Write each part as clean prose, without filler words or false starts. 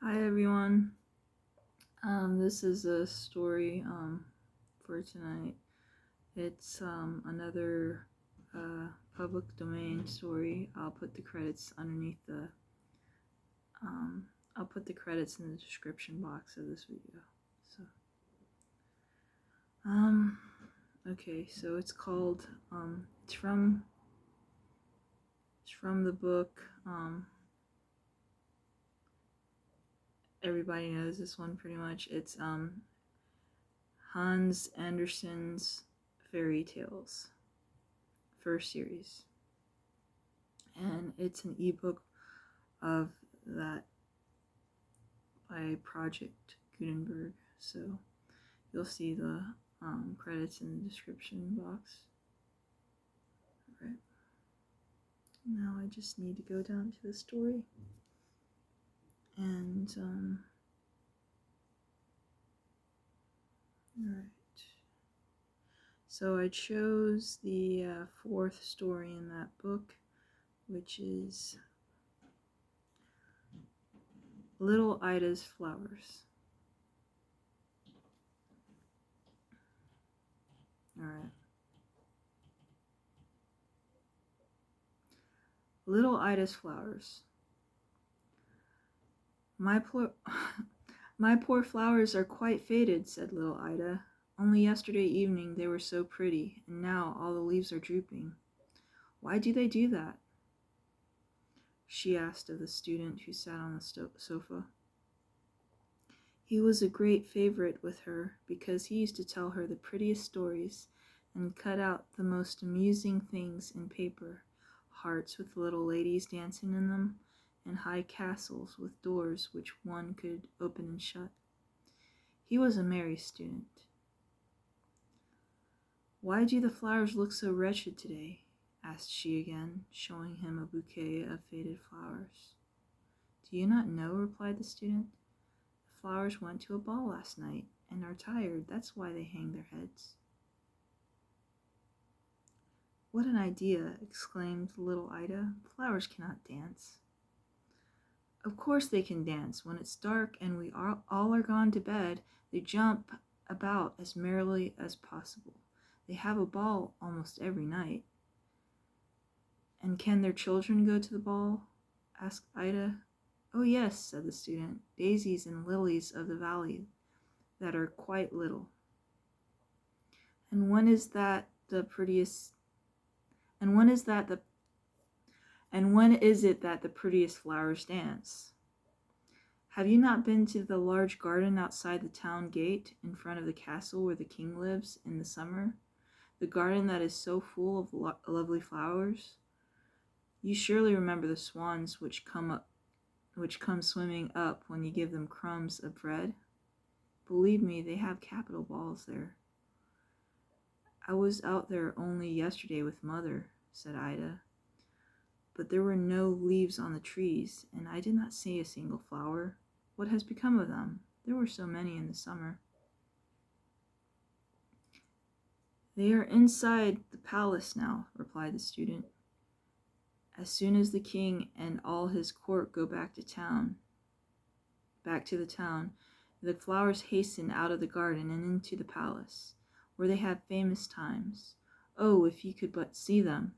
Hi everyone. This is a story for tonight. It's another public domain story. I'll put the credits underneath the. I'll put the credits in the description box of this video. So, okay. So it's called. It's from the book. Everybody knows this one pretty much. It's Hans Andersen's Fairy Tales, first series, and it's an ebook of that by Project Gutenberg. So you'll see the credits in the description box. Alright, now I just need to go down to the story, and alright. So I chose the fourth story in that book, which is Little Ida's Flowers. Alright. Little Ida's Flowers. My poor flowers are quite faded, said little Ida. Only yesterday evening they were so pretty, and now all the leaves are drooping. Why do they do that? She asked of the student who sat on the sofa. He was a great favorite with her because he used to tell her the prettiest stories and cut out the most amusing things in paper, hearts with little ladies dancing in them, and high castles with doors which one could open and shut. He was a merry student. Why do the flowers look so wretched today? Asked she again, showing him a bouquet of faded flowers. Do you not know? Replied the student. The flowers went to a ball last night and are tired. That's why they hang their heads. What an idea, exclaimed little Ida. Flowers cannot dance. Of course they can dance. When it's dark and we all are gone to bed, they jump about as merrily as possible. They have a ball almost every night. And can their children go to the ball? Asked Ida. Oh yes, said the student. Daisies and lilies of the valley that are quite little. And when is it that the prettiest flowers dance? Have you not been to the large garden outside the town gate in front of the castle where the king lives in the summer? The garden that is so full of lovely flowers? You surely remember the swans which come swimming up when you give them crumbs of bread? Believe me, they have capital balls there. I was out there only yesterday with Mother, said Ida, but there were no leaves on the trees, and I did not see a single flower. What has become of them? There were so many in the summer. They are inside the palace now, replied the student. As soon as the king and all his court go back to the town, the flowers hasten out of the garden and into the palace, where they have famous times. Oh, if you could but see them!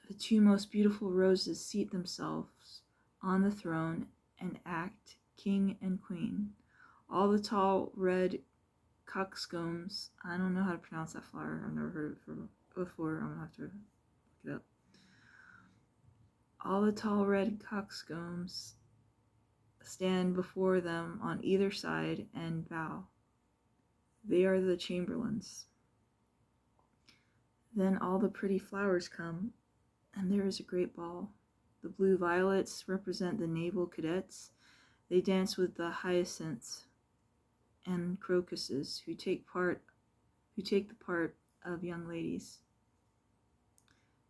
The two most beautiful roses seat themselves on the throne and act king and queen. All the tall red coxcombs, I don't know how to pronounce that flower, I've never heard of it before, I'm gonna have to look it up. All the tall red coxcombs stand before them on either side and bow. They are the chamberlains. Then all the pretty flowers come, and there is a great ball. The blue violets represent the naval cadets. They dance with the hyacinths and crocuses who take the part of young ladies.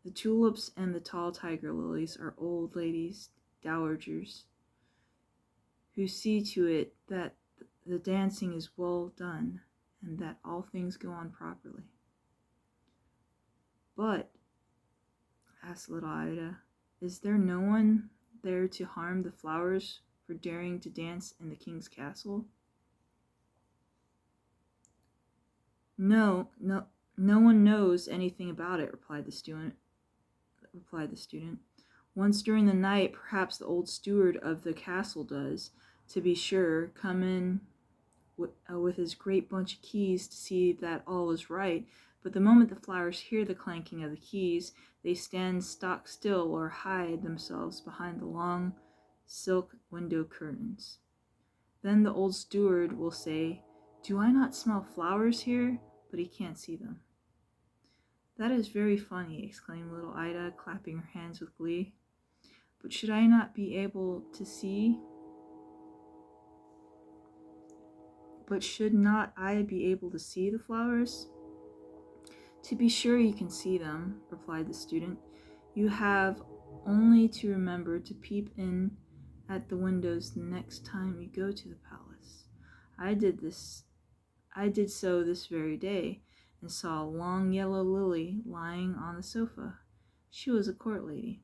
The tulips and the tall tiger lilies are old ladies, dowagers, who see to it that the dancing is well done and that all things go on properly. But, asked little Ida, is there no one there to harm the flowers for daring to dance in the king's castle? No, no one knows anything about it, replied the student. Once during the night, perhaps the old steward of the castle does, to be sure, come in with his great bunch of keys to see that all is right, but the moment the flowers hear the clanking of the keys, they stand stock still or hide themselves behind the long silk window curtains. Then the old steward will say, "Do I not smell flowers here?" But he can't see them. That is very funny, exclaimed little Ida, clapping her hands with glee. But should I not be able to see? But should not I be able to see the flowers? To be sure you can see them, replied the student. You have only to remember to peep in at the windows the next time you go to the palace. I did so this very day, and saw a long yellow lily lying on the sofa. She was a court lady.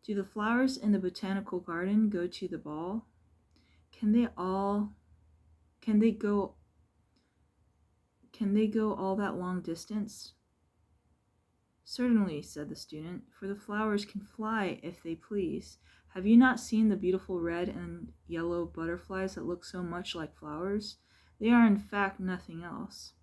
Do the flowers in the botanical garden go to the ball? Can they go all that long distance? Certainly, said the student, for the flowers can fly if they please. Have you not seen the beautiful red and yellow butterflies that look so much like flowers? They are in fact nothing else.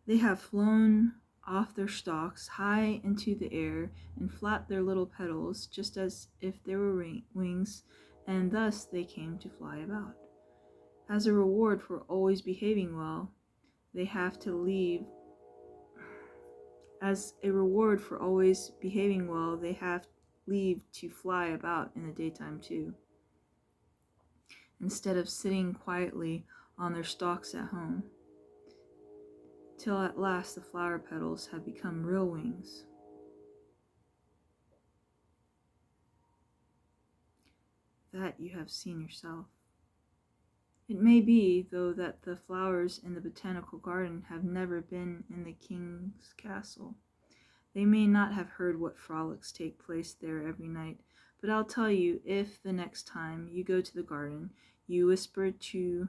They have flown off their stalks high into the air and flapped their little petals just as if they were wings, and thus they came to fly about. As a reward for always behaving well, they have leave to fly about in the daytime too, instead of sitting quietly on their stalks at home, till at last the flower petals have become real wings. That you have seen yourself. It may be, though, that the flowers in the botanical garden have never been in the king's castle. They may not have heard what frolics take place there every night, but I'll tell you, if the next time you go to the garden, you whisper to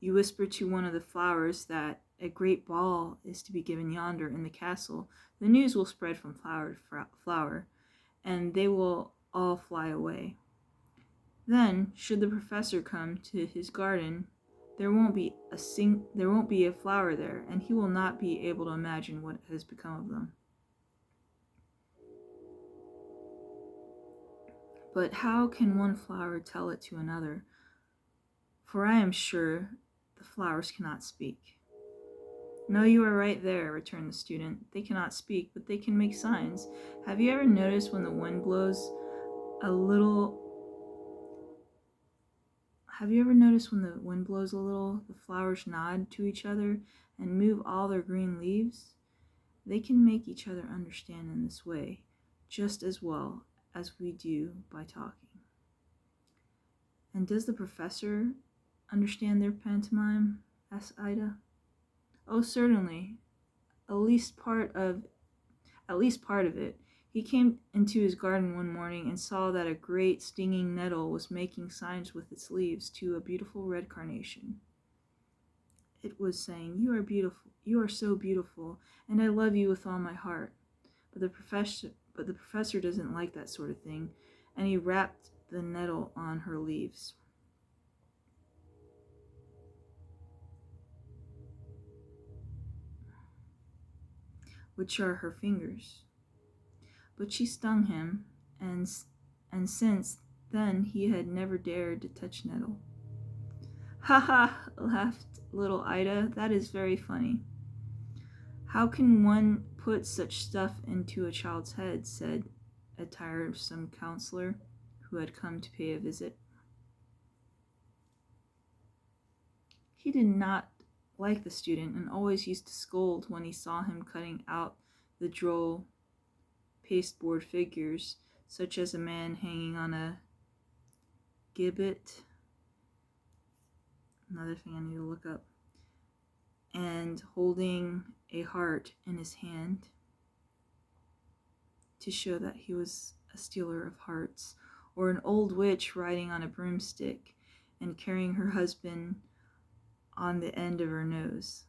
one of the flowers that a great ball is to be given yonder in the castle, the news will spread from flower to flower, and they will all fly away. Then, should the professor come to his garden, there won't be a flower there, and he will not be able to imagine what has become of them. But how can one flower tell it to another? For I am sure the flowers cannot speak. No, you are right there, returned the student. They cannot speak, but they can make signs. Have you ever noticed when the wind blows a little, the flowers nod to each other and move all their green leaves? They can make each other understand in this way, just as well as we do by talking. And does the professor understand their pantomime? Asked Ida. Oh, certainly. At least part of it. He came into his garden one morning and saw that a great stinging nettle was making signs with its leaves to a beautiful red carnation. It was saying, "You are beautiful. You are so beautiful, and I love you with all my heart." But the professor doesn't like that sort of thing, and he rapped the nettle on her leaves, which are her fingers. But she stung him, and since then he had never dared to touch nettle. "Ha ha!" laughed little Ida. "That is very funny." "How can one put such stuff into a child's head?" said a tiresome counselor who had come to pay a visit. He did not like the student and always used to scold when he saw him cutting out the droll pasteboard figures, such as a man hanging on a gibbet, another thing I need to look up, and holding a heart in his hand. to show that he was a stealer of hearts, or an old witch riding on a broomstick and carrying her husband on the end of her nose.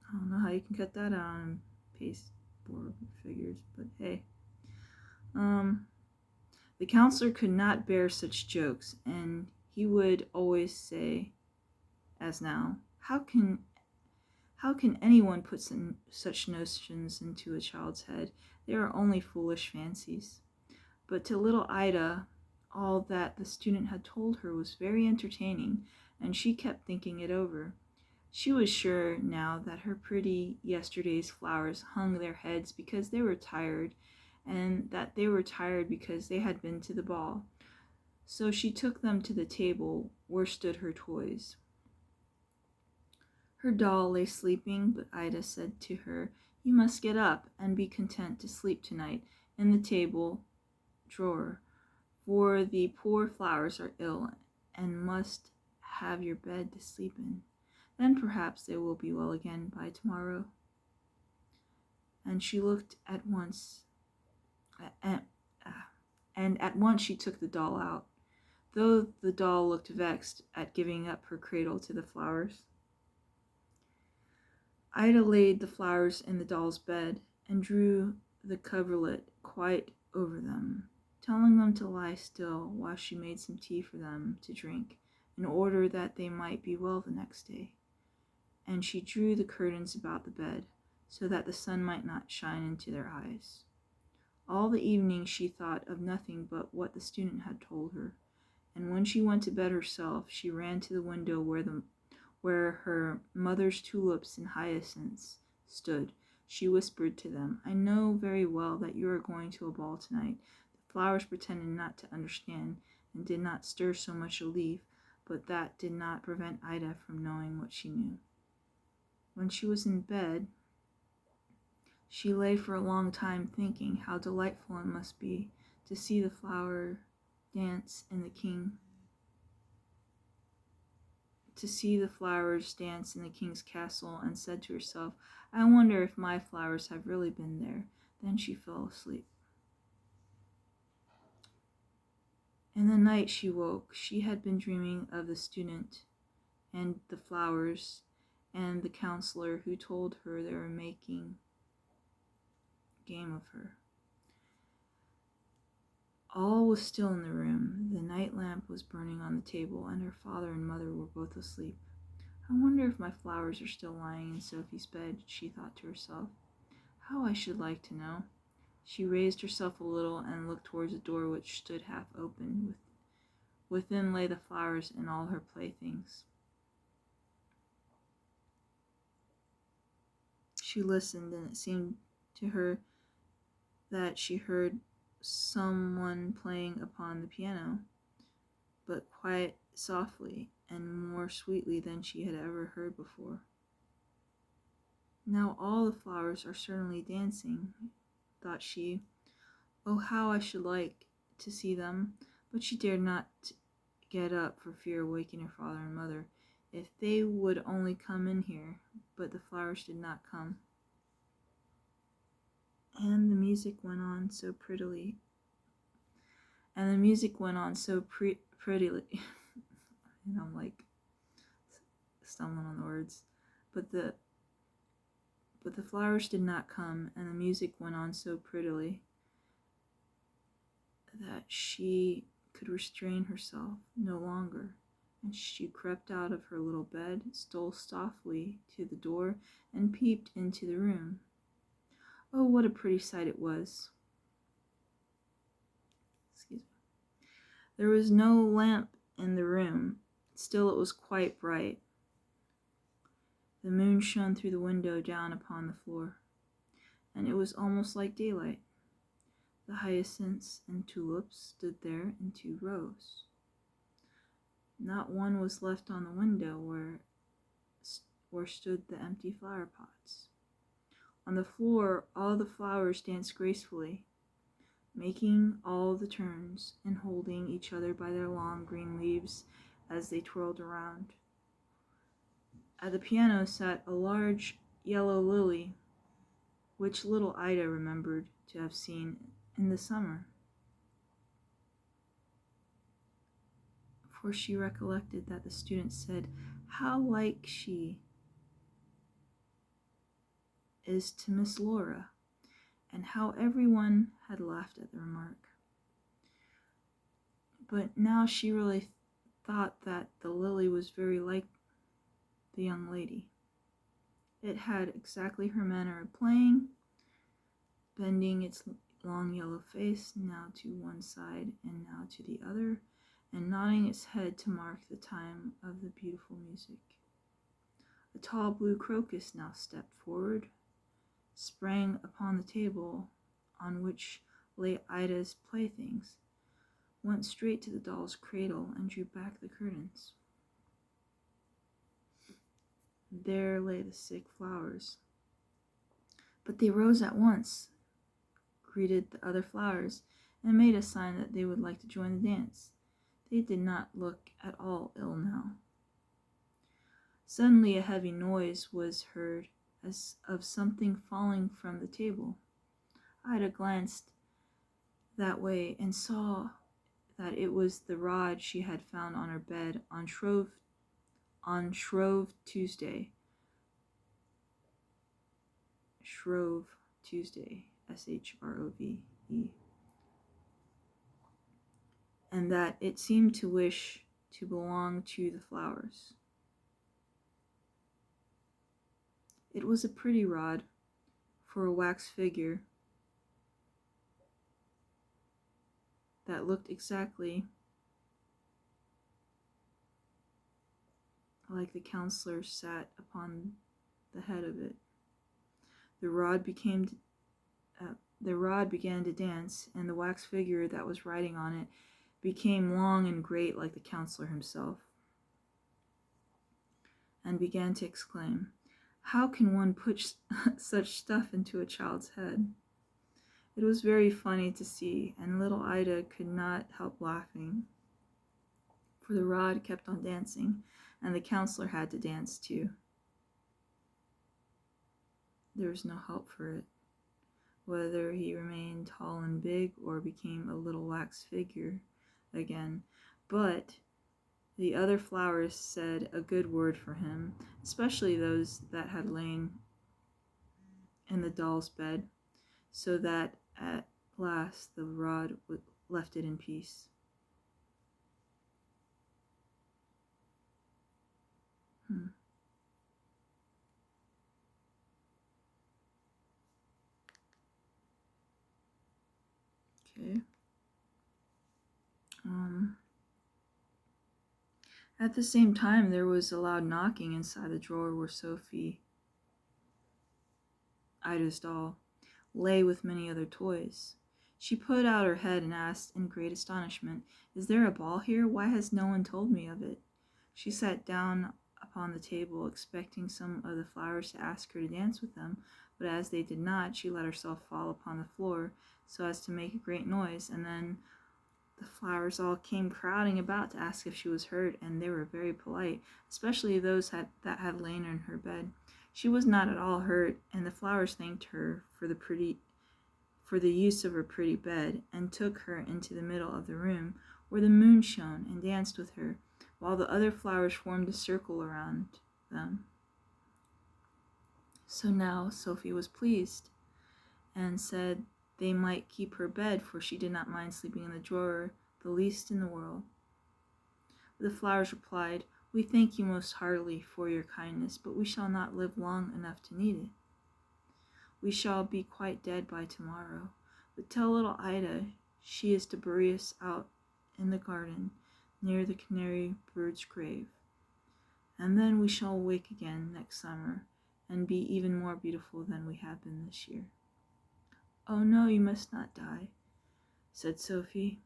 I don't know how you can cut that out and paste board figures, but hey. The counselor could not bear such jokes, and he would always say, as now, how can anyone put such notions into a child's head? They are only foolish fancies. But to little Ida, all that the student had told her was very entertaining, and she kept thinking it over. She was sure now that her pretty yesterday's flowers hung their heads because they were tired, and that they were tired because they had been to the ball. So she took them to the table where stood her toys. Her doll lay sleeping, but Ida said to her, "You must get up and be content to sleep tonight in the table drawer, for the poor flowers are ill and must have your bed to sleep in. Then perhaps they will be well again by tomorrow." And she looked at once, and at once she took the doll out, though the doll looked vexed at giving up her cradle to the flowers. Ida laid the flowers in the doll's bed and drew the coverlet quite over them, telling them to lie still while she made some tea for them to drink, in order that they might be well the next day. And she drew the curtains about the bed, so that the sun might not shine into their eyes. All the evening she thought of nothing but what the student had told her, and when she went to bed herself, she ran to the window where her mother's tulips and hyacinths stood. She whispered to them, "I know very well that you are going to a ball tonight." The flowers pretended not to understand, and did not stir so much a leaf, but that did not prevent Ida from knowing what she knew. When she was in bed, she lay for a long time thinking how delightful it must be to see the flowers dance in the king's castle, and said to herself, "I wonder if my flowers have really been there." Then she fell asleep. In the night she woke. She had been dreaming of the student and the flowers and the counselor who told her they were making game of her. All was still in the room. The night lamp was burning on the table, and her father and mother were both asleep. "I wonder if my flowers are still lying in Sophie's bed," she thought to herself. "How I should like to know." She raised herself a little and looked towards the door, which stood half open. Within lay the flowers and all her playthings. She listened, and it seemed to her that she heard someone playing upon the piano, but quite softly and more sweetly than she had ever heard before. "Now all the flowers are certainly dancing," thought she. "Oh, how I should like to see them!" But she dared not get up for fear of waking her father and mother. If they would only come in here! But the flowers did not come. And the music went on so prettily. And I'm like stumbling on the words. But the flowers did not come, and the music went on so prettily that she could restrain herself no longer, and she crept out of her little bed, stole softly to the door, and peeped into the room. Oh, what a pretty sight it was! Excuse me. There was no lamp in the room, still it was quite bright. The moon shone through the window down upon the floor, and it was almost like daylight. The hyacinths and tulips stood there in 2 rows. Not one was left on the window where stood the empty flower pots. On the floor, all the flowers danced gracefully, making all the turns and holding each other by their long green leaves as they twirled around. At the piano sat a large yellow lily, which little Ida remembered to have seen in the summer. For she recollected that the student said, "How like she is to Miss Laura," and how everyone had laughed at the remark. But now she really thought that the lily was very like the young lady. It had exactly her manner of playing, bending its long yellow face now to one side and now to the other, and nodding its head to mark the time of the beautiful music. A tall blue crocus now stepped forward, sprang upon the table on which lay Ida's playthings, went straight to the doll's cradle, and drew back the curtains. There lay the sick flowers. But they rose at once, greeted the other flowers, and made a sign that they would like to join the dance. They did not look at all ill now. Suddenly a heavy noise was heard, as of something falling from the table. Ida glanced that way and saw that it was the rod she had found on her bed on Shrove Tuesday. Shrove Tuesday, Shrove, and that it seemed to wish to belong to the flowers. It was a pretty rod for a wax figure that looked exactly like the counselor sat upon the head of it. The rod began to dance, and the wax figure that was riding on it became long and great like the counselor himself, and began to exclaim, "How can one put such stuff into a child's head?" It was very funny to see, and little Ida could not help laughing, for the rod kept on dancing, and the counselor had to dance too. There was no help for it, whether he remained tall and big or became a little wax figure again. But the other flowers said a good word for him, especially those that had lain in the doll's bed, so that at last the rod left it in peace. Okay. At the same time, there was a loud knocking inside the drawer where Sophie, Ida's doll, lay with many other toys. She put out her head and asked in great astonishment, "Is there a ball here? Why has no one told me of it?" She sat down upon the table, expecting some of the flowers to ask her to dance with them, but as they did not, she let herself fall upon the floor so as to make a great noise, and then the flowers all came crowding about to ask if she was hurt, and they were very polite, especially those that had lain in her bed. She was not at all hurt, and the flowers thanked her for the use of her pretty bed, and took her into the middle of the room where the moon shone, and danced with her, while the other flowers formed a circle around them. So now Sophie was pleased, and said they might keep her bed, for she did not mind sleeping in the drawer the least in the world. The flowers replied, "We thank you most heartily for your kindness, but we shall not live long enough to need it. We shall be quite dead by tomorrow, but tell little Ida she is to bury us out in the garden near the canary bird's grave, and then we shall wake again next summer and be even more beautiful than we have been this year." "Oh no, you must not die," said Sophie.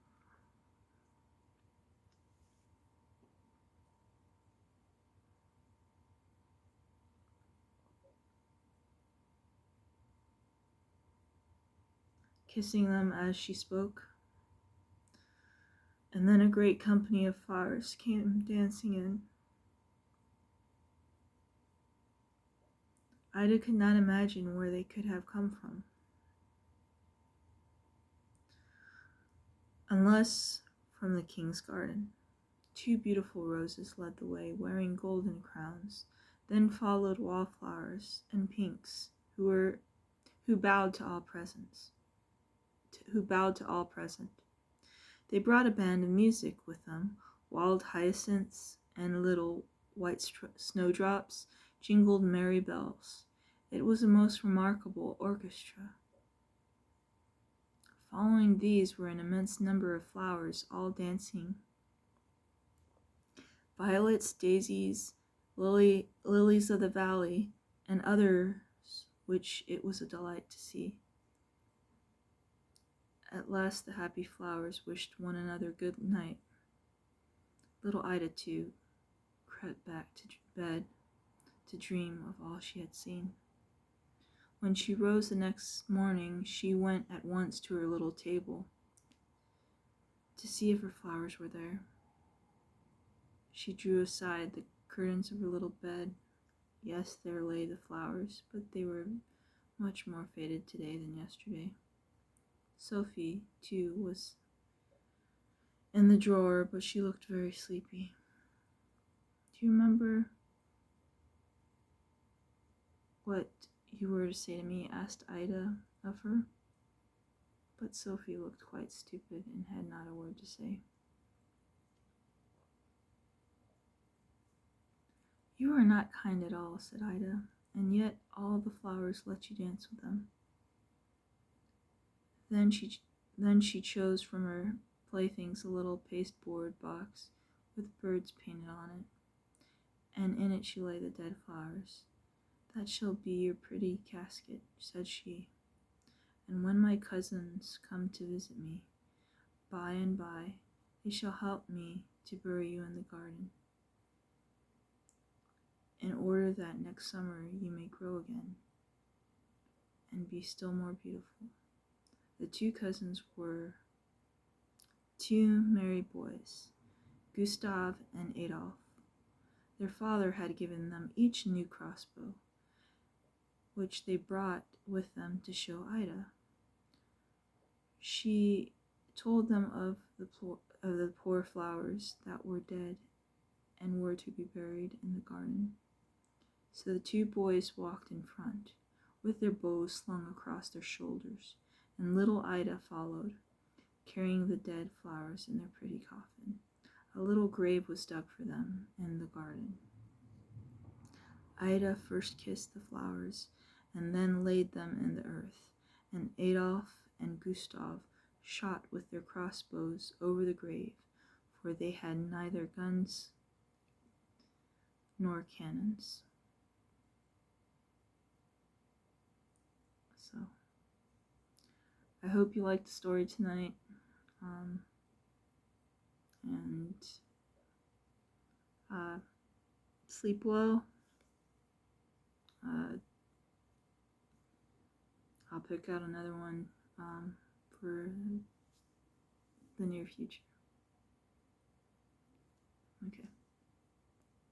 Kissing them as she spoke. And then a great company of flowers came dancing in. Ida could not imagine where they could have come from, unless from the king's garden. 2 beautiful roses led the way, wearing golden crowns. Then followed wallflowers and pinks, who bowed to all present. They brought a band of music with them. Wild hyacinths and little white snowdrops jingled merry bells. It was a most remarkable orchestra. Following these were an immense number of flowers, all dancing. Violets, daisies, lilies of the valley, and others which it was a delight to see. At last the happy flowers wished one another good night. Little Ida, too, crept back to bed to dream of all she had seen. When she rose the next morning, she went at once to her little table to see if her flowers were there. She drew aside the curtains of her little bed. Yes, there lay the flowers, but they were much more faded today than yesterday. Sophie, too, was in the drawer, but she looked very sleepy. Do you remember what you were to say to me? Asked Ida of her. But Sophie looked quite stupid and had not a word to say. You are not kind at all, said Ida, and yet all the flowers let you dance with them. Then she chose from her playthings a little pasteboard box with birds painted on it, and in it she laid the dead flowers. That shall be your pretty casket, said she, and when my cousins come to visit me, by and by, they shall help me to bury you in the garden, in order that next summer you may grow again and be still more beautiful. The 2 cousins were 2 merry boys, Gustav and Adolf. Their father had given them each a new crossbow, which they brought with them to show Ida. She told them of the poor flowers that were dead and were to be buried in the garden. So the 2 boys walked in front, with their bows slung across their shoulders, and little Ida followed, carrying the dead flowers in their pretty coffin. A little grave was dug for them in the garden. Ida first kissed the flowers, and then laid them in the earth, and Adolf and Gustav shot with their crossbows over the grave, for they had neither guns nor cannons. So, I hope you liked the story tonight, and sleep well. I'll pick out another one for the near future.